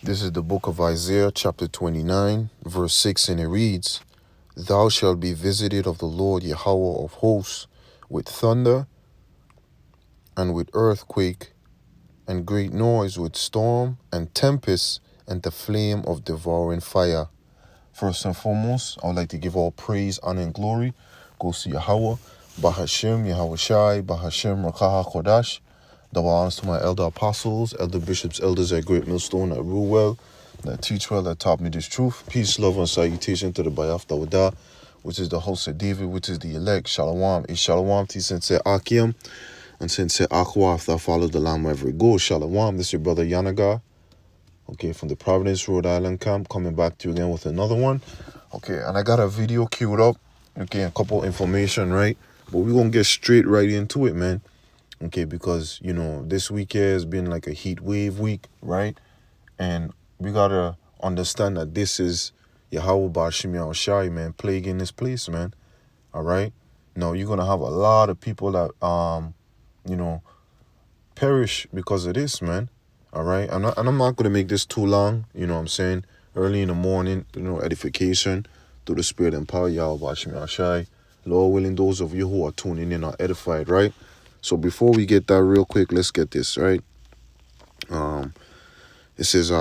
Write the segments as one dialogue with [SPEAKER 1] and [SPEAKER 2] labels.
[SPEAKER 1] This is the book of Isaiah, chapter 29, verse 6, and it reads, Thou shalt be visited of the Lord Yahweh of hosts with thunder and with earthquake and great noise, with storm and tempest and the flame of devouring fire. First and foremost, I would like to give all praise, honor, and glory goes to Yahweh, Bahashem, Yahweh Shai, Bahashem, Rakaha Kodash. Double honors to my elder apostles, elder bishops, elders at Great Millstone, that rule well, that teach well, that taught me this truth. Peace, love, and salutation to the Bayaf Dawada, which is the host of David, which is the elect. Shalom, is Shalom, T Sensei Akim, and Sensei Akwa, if thou follow the lamb wherever it goes. Shalom, this is your brother Yanaga, okay, from the Providence, Rhode Island camp, coming back to you again with another one. Okay, and I got a video queued up, okay, a couple information, right? But we're going to get straight right into it, man. Okay, because, you know, this week here has been like a heat wave week, right? And we got to understand that this is Yahweh Ba'ashim Yahweh Shai, man, plaguing this place, man. All right? Now, you're going to have a lot of people that, you know, perish because of this, man. All right? And I'm not going to make this too long, you know what I'm saying? Early in the morning, you know, edification through the spirit and power, Yahweh Ba'ashim Yahweh Shai. Lord willing, those of you who are tuning in are edified, right? So before we get that real quick, let's get this, right? It says,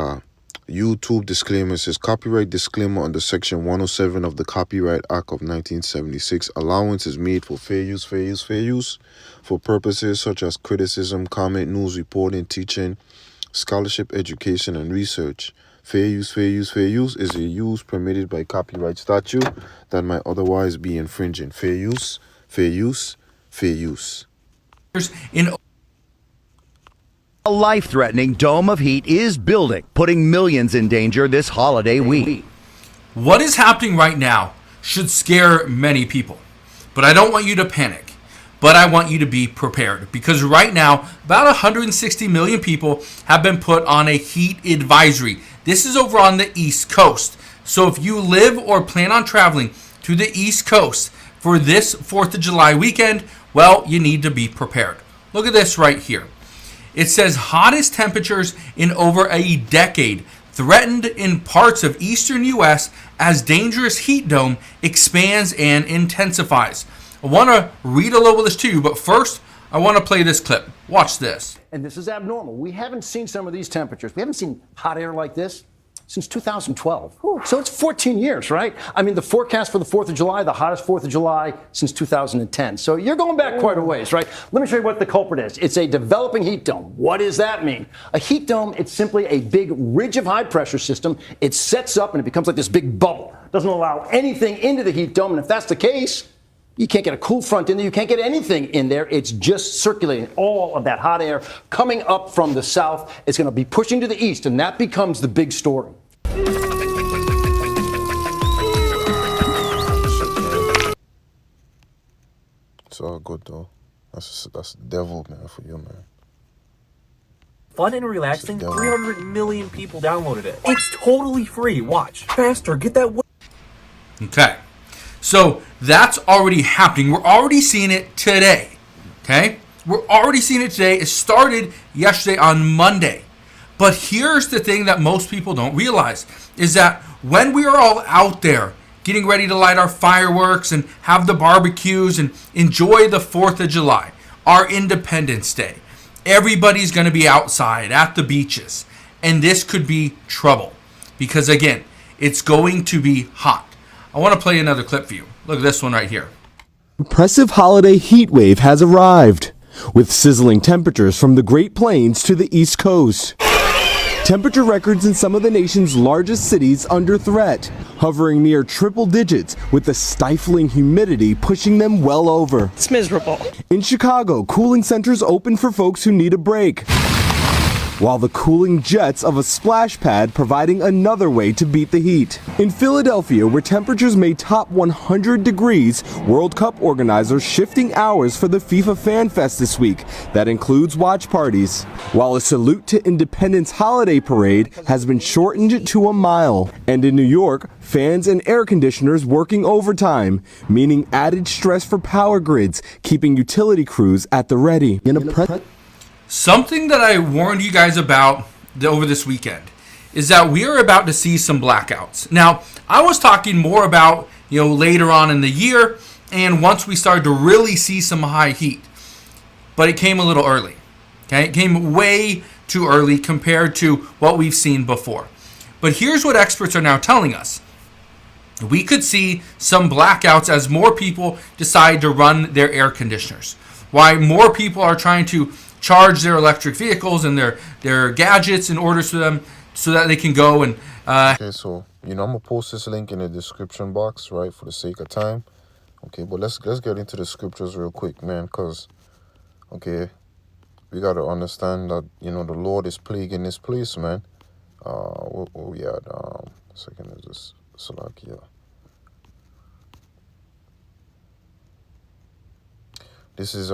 [SPEAKER 1] YouTube disclaimer. It says, copyright disclaimer under Section 107 of the Copyright Act of 1976. Allowance is made for fair use for purposes such as criticism, comment, news reporting, teaching, scholarship, education, and research. Fair use is a use permitted by copyright statute that might otherwise be infringing. Fair use.
[SPEAKER 2] In a life-threatening dome of heat is building, putting millions in danger this holiday week.
[SPEAKER 3] What is happening right now should scare many people, but I don't want you to panic. But I want you to be prepared, because right now, about 160 million people have been put on a heat advisory. This is over on the East Coast. So if you live or plan on traveling to the East Coast for this 4th of July weekend, well, you need to be prepared. Look at this right here. It says hottest temperatures in over a decade threatened in parts of eastern U.S. as dangerous heat dome expands and intensifies. I want to read a little of this to you, but first, I want to play this clip. Watch this.
[SPEAKER 4] And this is abnormal. We haven't seen some of these temperatures. We haven't seen hot air like this since 2012. So it's 14 years, right? I mean, the forecast for the 4th of July, the hottest 4th of July since 2010. So you're going back quite a ways, right? Let me show you what the culprit is. It's a developing heat dome. What does that mean? A heat dome, it's simply a big ridge of high pressure system. It sets up and it becomes like this big bubble. Doesn't allow anything into the heat dome. And if that's the case, you can't get a cool front in there. You can't get anything in there. It's just circulating all of that hot air coming up from the south. It's going to be pushing to the east, and that becomes the big story.
[SPEAKER 1] It's all good, though. That's the devil, man, for you, man.
[SPEAKER 5] Fun and relaxing. 300 million people downloaded it. It's totally free. Watch. Faster. Get that.
[SPEAKER 3] Okay. So that's already happening. We're already seeing it today. Okay? We're already seeing it today. It started yesterday on Monday. But here's the thing that most people don't realize is that when we are all out there getting ready to light our fireworks and have the barbecues and enjoy the 4th of July, our Independence Day, everybody's going to be outside at the beaches. And this could be trouble because, again, it's going to be hot. I want to play another clip for you. Look at this one right here.
[SPEAKER 6] Impressive holiday heat wave has arrived, with sizzling temperatures from the Great Plains to the East Coast. Temperature records in some of the nation's largest cities under threat, hovering near triple digits with the stifling humidity pushing them well over.
[SPEAKER 7] It's miserable.
[SPEAKER 6] In Chicago, cooling centers open for folks who need a break, while the cooling jets of a splash pad providing another way to beat the heat. In Philadelphia, where temperatures may top 100 degrees, World Cup organizers shifting hours for the FIFA Fan Fest this week. That includes watch parties. While a salute to Independence holiday parade has been shortened to a mile. And in New York, fans and air conditioners working overtime, meaning added stress for power grids, keeping utility crews at the ready.
[SPEAKER 3] Something that I warned you guys about over this weekend is that we are about to see some blackouts. Now, I was talking more about, later on in the year and once we started to really see some high heat. But it came a little early. Okay? It came way too early compared to what we've seen before. But here's what experts are now telling us. We could see some blackouts as more people decide to run their air conditioners. Why more people are trying to charge their electric vehicles and their gadgets in order for them so that they can go and
[SPEAKER 1] Okay, so I'm gonna post this link in the description box, right, for the sake of time. Okay, but let's get into the scriptures real quick, man, because we gotta understand that the Lord is plaguing this place, man. What we had? Second is this Salakia. This is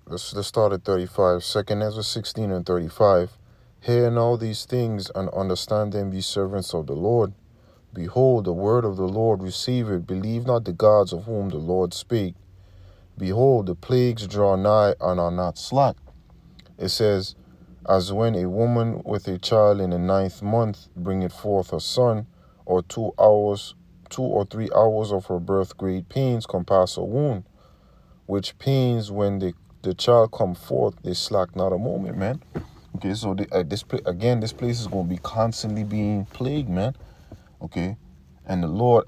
[SPEAKER 1] let's start at 35. Second Ezra 16 and 35. Hear now these things and understand them, ye servants of the Lord. Behold, the word of the Lord, receive it. Believe not the gods of whom the Lord spake. Behold, the plagues draw nigh and are not slack. It says, as when a woman with a child in the 9th month bringeth forth a son, or 2 or 3 hours of her birth great pains compass a wound, which pains when the child come forth, they slack not a moment, man. Okay, so this place is going to be constantly being plagued, man. Okay, and the Lord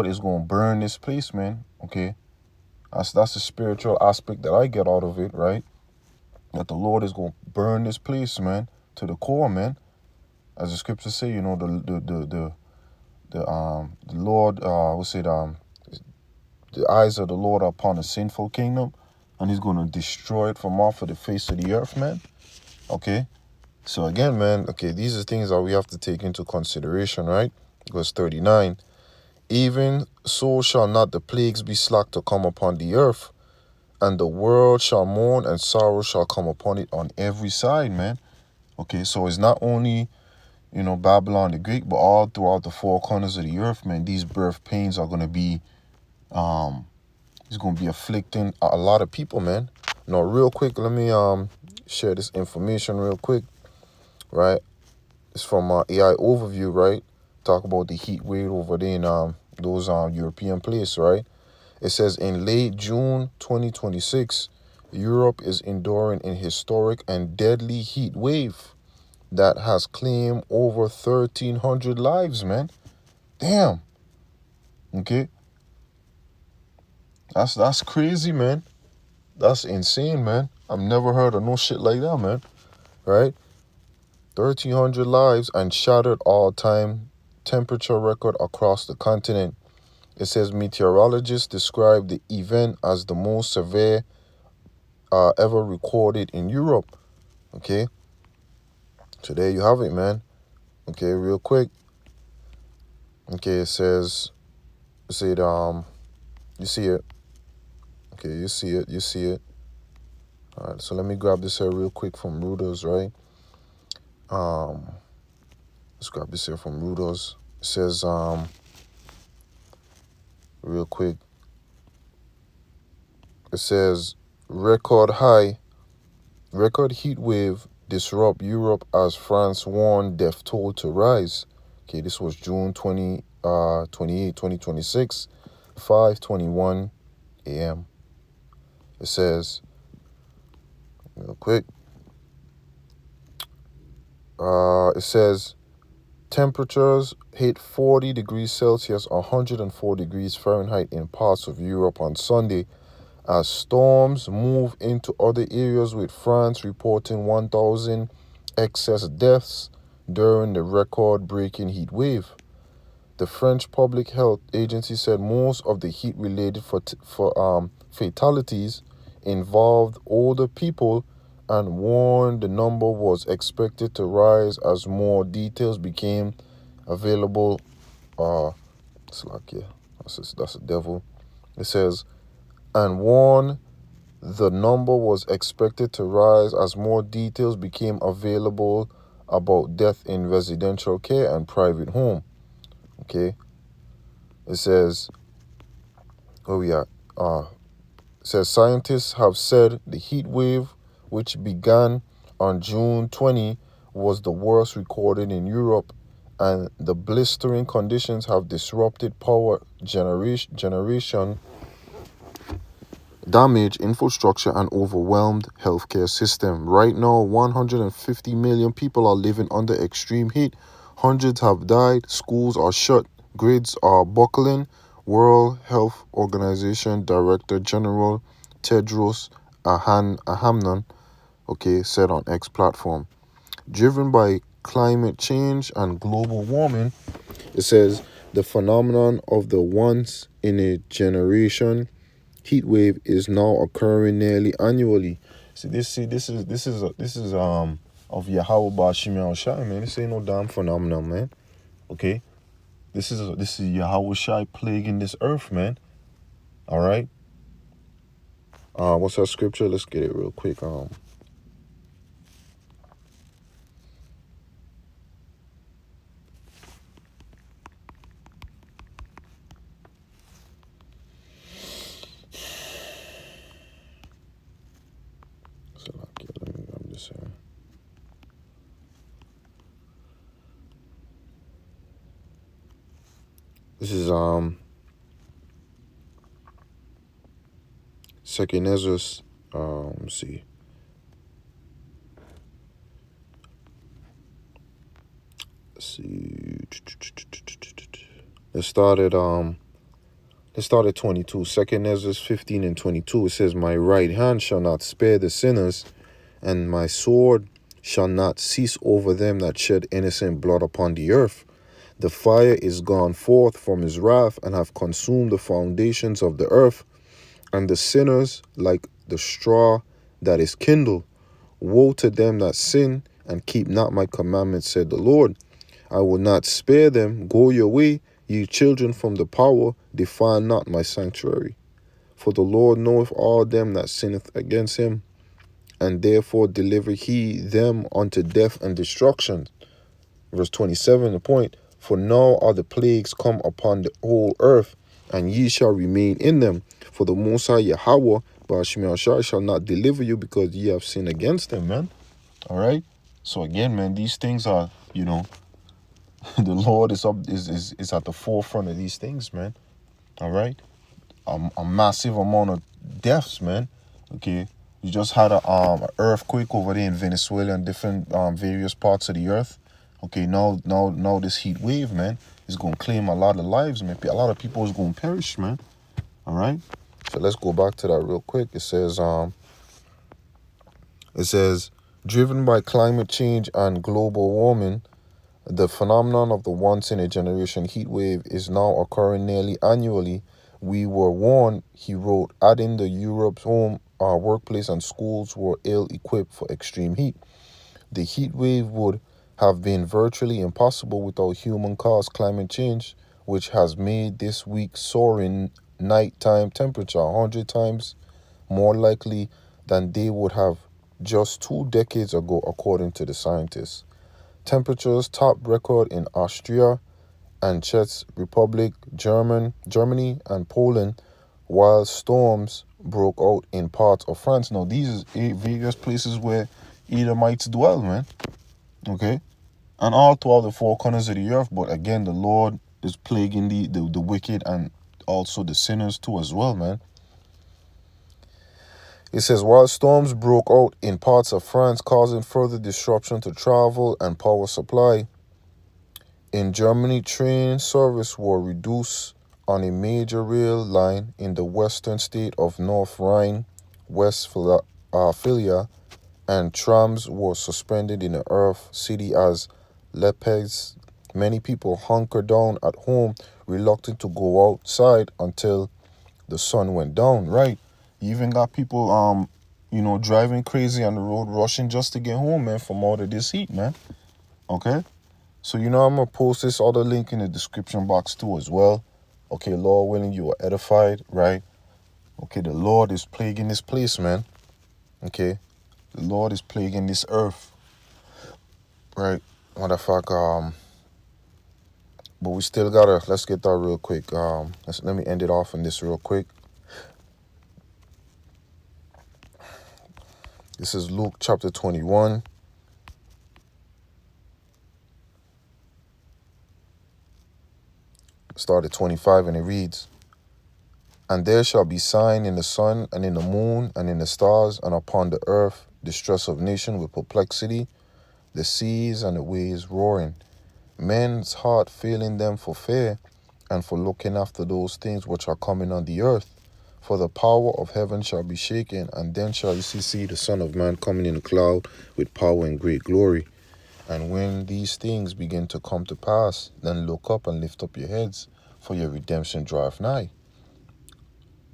[SPEAKER 1] is going to burn this place, man. Okay, that's the spiritual aspect that I get out of it, right? That the Lord is going to burn this place, man, to the core, man. As the scriptures say, the Lord, the eyes of the Lord are upon a sinful kingdom, and He's going to destroy it from off of the face of the earth, man. Okay, so again, man, these are things that we have to take into consideration, right? Verse 39, even so shall not the plagues be slack to come upon the earth, and the world shall mourn, and sorrow shall come upon it on every side, man. Okay, so it's not only, Babylon the Great, but all throughout the four corners of the earth, man, these birth pains are going to be, it's going to be afflicting a lot of people, man. Now, real quick, let me share this information real quick, right? It's from AI Overview, right? Talk about the heat wave over there in those European places, right? It says in late June 2026, Europe is enduring a historic and deadly heat wave that has claimed over 1,300 lives, man. Damn. Okay. That's crazy, man. That's insane, man. I've never heard of no shit like that, man. Right? 1,300 lives and shattered all-time temperature record across the continent. It says meteorologists describe the event as the most severe ever recorded in Europe. Okay? So there you have it, man. Okay, real quick. Okay, it says, you see it. Okay, you see it. All right, so let me grab this here real quick from Reuters, right? Let's grab this here from Reuters. It says, real quick. It says, record heat wave disrupt Europe as France warned death toll to rise. Okay, this was June 28, 2026, 5:21 a.m. It says, real quick, it says, temperatures hit 40 degrees Celsius, 104 degrees Fahrenheit in parts of Europe on Sunday as storms move into other areas, with France reporting 1,000 excess deaths during the record-breaking heat wave. The French Public Health Agency said most of the heat-related fatalities involved older people and warned the number was expected to rise as more details became available. It's like, yeah, that's a devil. It says, and warned the number was expected to rise as more details became available about death in residential care and private home. Okay. It says, it says scientists have said the heat wave, which began on June 20, was the worst recorded in Europe, and the blistering conditions have disrupted power generation, damaged infrastructure, and overwhelmed healthcare system. Right now, 150 million people are living under extreme heat. Hundreds have died. Schools are shut. Grids are buckling. World Health Organization Director General Tedros Adhanom, said on X platform. Driven by climate change and global warming, it says the phenomenon of the once in a generation heat wave is now occurring nearly annually. This is of Yahweh Bashim Al Shai, man. This ain't no damn phenomenon, man. Okay, this is Yahweh Shai plaguing this earth, man. All right. What's our scripture? Let's get it real quick. Let me grab this here. This is Second Ezra's. Let's see. Let's start at 22. Second Ezra 15 and 22. It says, "My right hand shall not spare the sinners, and my sword shall not cease over them that shed innocent blood upon the earth. The fire is gone forth from his wrath, and have consumed the foundations of the earth, and the sinners like the straw that is kindled. Woe to them that sin and keep not my commandments, said the Lord. I will not spare them. Go your way, ye children from the power, defile not my sanctuary. For the Lord knoweth all them that sinneth against him, and therefore deliver he them unto death and destruction." Verse 27, the point, "For now are the plagues come upon the whole earth, and ye shall remain in them. For the Most High Yahweh, Ba'ashmi Ashai, shall not deliver you because ye have sinned against him," man. All right? So again, man, these things are, the Lord is at the forefront of these things, man. All right? A massive amount of deaths, man. Okay? You just had a earthquake over there in Venezuela and different various parts of the earth. Okay, now this heat wave, man, is going to claim a lot of lives, man. A lot of people is going to perish, man. All right? So let's go back to that real quick. It says, driven by climate change and global warming, the phenomenon of the once-in-a-generation heat wave is now occurring nearly annually. We were warned, he wrote, adding the Europe's home, workplace and schools were ill-equipped for extreme heat. The heat wave would have been virtually impossible without human-caused climate change, which has made this week's soaring nighttime temperature 100 times more likely than they would have just 2 decades ago, according to the scientists. Temperatures topped record in Austria and Czech Republic, Germany, and Poland, while storms broke out in parts of France. Now, these are various places where Edomites dwell, man. Okay? And all throughout the 4 corners of the earth. But again, the Lord is plaguing the wicked and also the sinners too as well, man. It says, while storms broke out in parts of France, causing further disruption to travel and power supply, in Germany, train service were reduced on a major rail line in the western state of North Rhine-Westphalia, and trams were suspended in the Earth City as Leipzig. Many people hunkered down at home, reluctant to go outside until the sun went down, right? You even got people, driving crazy on the road, rushing just to get home, man, from all of this heat, man. Okay? So, I'm going to post this other link in the description box too as well. Okay, Lord willing, you are edified, right? Okay, the Lord is plaguing this place, man. Okay? The Lord is plaguing this earth. Right? Motherfucker, but we still gotta, let's get that real quick. Let me end it off on this real quick. This is Luke chapter 21. Start at 25 and it reads, And there shall be sign in the sun and in the moon and in the stars and upon the earth, distress of nation with perplexity, the seas and the waves roaring, men's heart failing them for fear and for looking after those things which are coming on the earth. For the power of heaven shall be shaken, and then shall you see the Son of Man coming in a cloud with power and great glory. And when these things begin to come to pass, then look up and lift up your heads, for your redemption draweth nigh.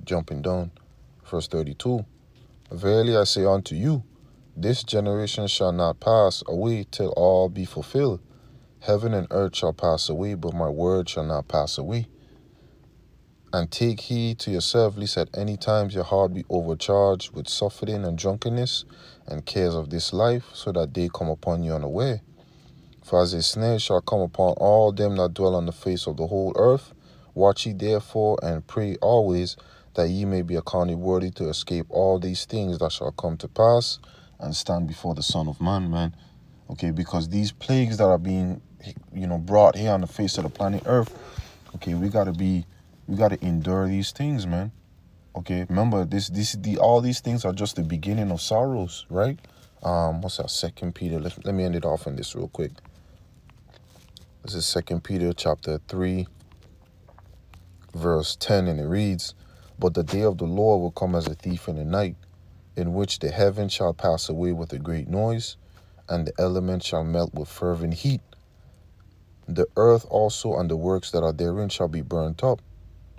[SPEAKER 1] Jumping down, verse 32. Verily I say unto you, this generation shall not pass away till all be fulfilled. Heaven and earth shall pass away, but my word shall not pass away. And take heed to yourself, lest at any time your heart be overcharged with suffering and drunkenness and cares of this life, so that they come upon you unaware. For as a snare shall come upon all them that dwell on the face of the whole earth, watch ye therefore and pray always, that ye may be accounted worthy to escape all these things that shall come to pass and stand before the Son of Man, man. Okay, because these plagues that are being, brought here on the face of the planet Earth, okay, we gotta endure these things, man. Okay, remember all these things are just the beginning of sorrows, right? What's that? 2 Peter. Let me end it off on this real quick. This is 2 Peter chapter 3, verse 10, and it reads, But the day of the Lord will come as a thief in the night, in which the heavens shall pass away with a great noise, and the elements shall melt with fervent heat. The earth also and the works that are therein shall be burnt up.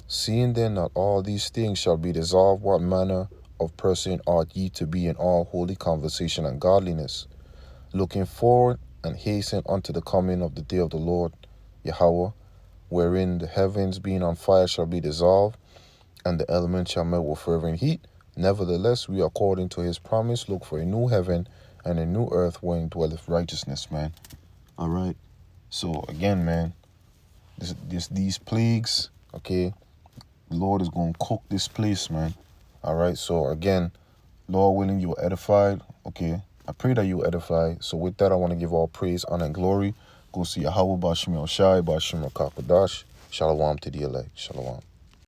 [SPEAKER 1] Seeing then that all these things shall be dissolved, what manner of person ought ye to be in all holy conversation and godliness, looking forward and hasten unto the coming of the day of the Lord Yahweh, wherein the heavens being on fire shall be dissolved, and the elements shall melt with fervent heat. Nevertheless, we according to his promise look for a new heaven and a new earth wherein dwelleth righteousness, man. All right. So again, man, these plagues, okay, the Lord is going to cook this place, man. All right. So again, Lord willing, you are edified. Okay. I pray that you are edified. So with that, I want to give all praise, honor, and glory. Go see Yahweh Bashim El Shai, Bashim El Kakadash. Shalom to the elect. Shalom.